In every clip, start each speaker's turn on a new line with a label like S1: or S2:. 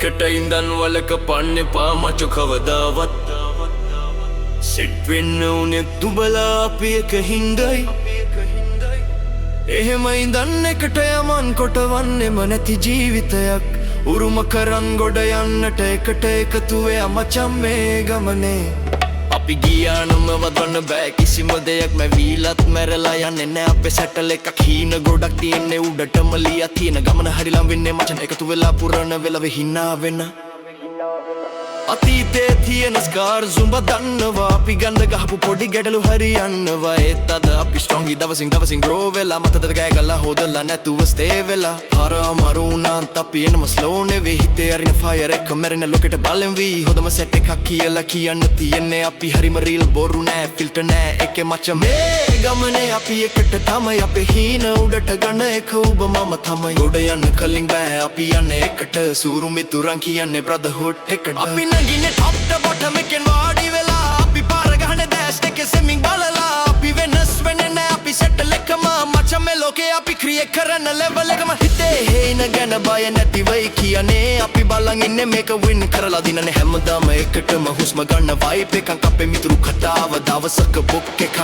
S1: එකට ඉඳන් වලක පන්න එපා මචෝ කවදාවත් සෙට් වෙන්න උනේ තුඹලා අපි එක හින්දයි එහෙම ඉඳන් එකට යමන් කොටවන්නෙම නැති ජීවිතයක් උරුම කරන් ගොඩ යන්නට එකට එකතු වෙයා මචං මේ ගමනේ අපි ගියානම වදන්න බෑ කිසිම දෙයක් මැවිලත් මැරලා යන්නේ නෑ අපේ සැටල් එකක් හීන ගොඩක් තියෙන්නේ උඩටම ලියා තියෙන ගමන හරි ලම් වෙන්නේ මචං එකතු වෙලා පුරන වෙලාවෙ හිනා වෙන අතීතේ තියෙන ස්කාර්ස් උඹ දන්නවා අපි ගඳ ගහපු පොඩි ගැටලු හරියන්නවා ඒත් අද අපි ස්ට්‍රොංග් දවසින් ග්‍රෝ වෙලා මතද ගෑගලා හොදලා නැතුව ස්ටේ වෙලා හරමරු උනාන්ත අපි එනම ස්ලෝ නෙවෙයි හිතේ අරින ෆයර් එක මැරෙන ලොකෙට බලෙන් වී හොදම සෙට් එකක් කියලා කියන්න තියෙන්නේ අපි හරිම රීල් බොරු නෑ ෆිල්ටර් නෑ එකේ මචං මේ ගමනේ අපි එකට තමයි අපේ හීන උඩට ගන්න එක ඔබ මම තමයි ගොඩ යන්න කලින් බෑ අපි යන්නේ එකට සූරු මිතුරන් කියන්නේ බ්‍රදර්හුඩ් එකට අපි නගින්නේ top to bottom එකෙන් වාඩි වෙලා අපි පාර ගහන දැස් එකේ සෙමින් බලලා අපි වෙනස් වෙන්නේ නෑ අපි සෙටල් එකම මචං මේ ලෝකේ අපි ක්‍රියේට් කරන ලෙවල් එකම හිතේ හේන ගැන බය නැති වෙයි කියන්නේ අපි බලන් ඉන්නේ මේක වින් කරලා දිනන්නේ හැමදාම එකටම හුස්ම ගන්න වයිබ් එකක් අපේ මිතුරු කතාව දවසක බුක් එකක්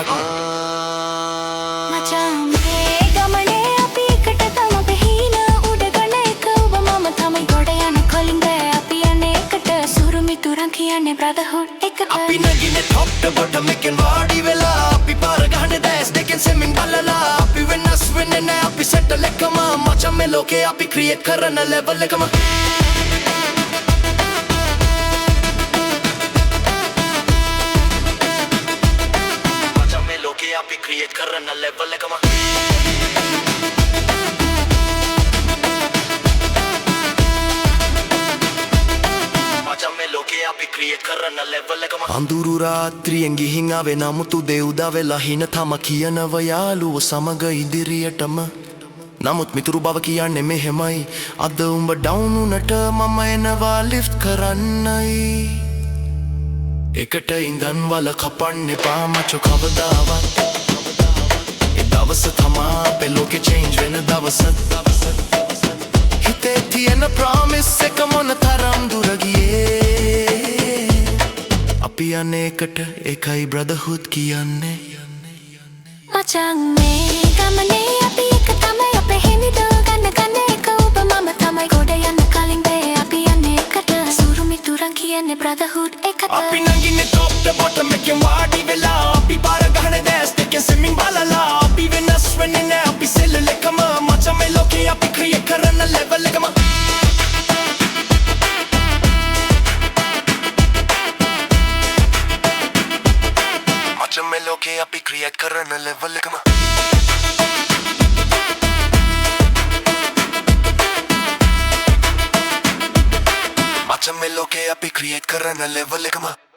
S2: මචං මේ ගමනේ අපි එකට තමයි හීන උඩ ගන්න එක ඔබ මම තමයි ගොඩ යන කලින් බෑ අපි යන්නේ එකට සුරු මිතුරන් කියන්නේ බ්‍රදර්හුඩ් එකට
S1: අපි නගින්නේ top to bottom එකෙන් වාඩි වෙලා අපි පාර ගහන දැස් දෙකෙන් සෙමින් බලලා අපි වෙනස් වෙන්නේ නෑ අපි සෙටල් එකම මචං මේ ලෝකේ අපි ක්‍රියේට් කරන ලෙවල් එකම මචං මේ ලෝකේ අපි ක්‍රියේට් කරන ලෙවල් එකම අඳුරු රාත්‍රියෙන් ගිහින් ආවේ නමුත් උදේ උදා වෙලා හින තම කියනව යාළුව සමග ඉදිරියටම නමුත් මිතුරු බව කියන්නේ මෙහෙමයි අද උඹ ඩවුන් උනට මම එනවා ලිෆ්ට් කරන්නයි එකට ඉඳන් වල කපන්න එපා මචෝ කවදාවත් ඒ දවස තමා අපේ ලෝකේ චේන්ජ් වෙන දවස හිතේ තියෙන ප්‍රොමිස් එක මොන තරම් දුර ගියේ අපි යන්නේ එකට ඒකයි බ්‍රදර්හුඩ් කියන්නේ
S2: මචං මේ ගමනේ අපි එක තමයි අපේ හිමිද ගන්න එක ඔබ මම තමයි ගොඩ යන්න කලින් බෑ අපි යන්නේ එකට සුරු මිතුරන් කියන්නේ බ්‍රදර්හුඩ් එකට
S1: අපි නගින්නේ top to bottom එකෙන් වාඩි වෙලා අපි පාර ගහන දැස් දෙකෙන් සෙමින් බලලා අපි වෙනස් වෙන්නේ නෑ අපි සෙල්ලල් එකම මචං මේ ලෝකේ අපි ක්‍රියේට් කරන ලෙවල් එකම මචං මේ ලෝකේ අපි ක්‍රියේට් කරන ලෙවල් එකම මචං මේ ලෝකේ අපි ක්‍රියේට් කරන ලෙවල් එකම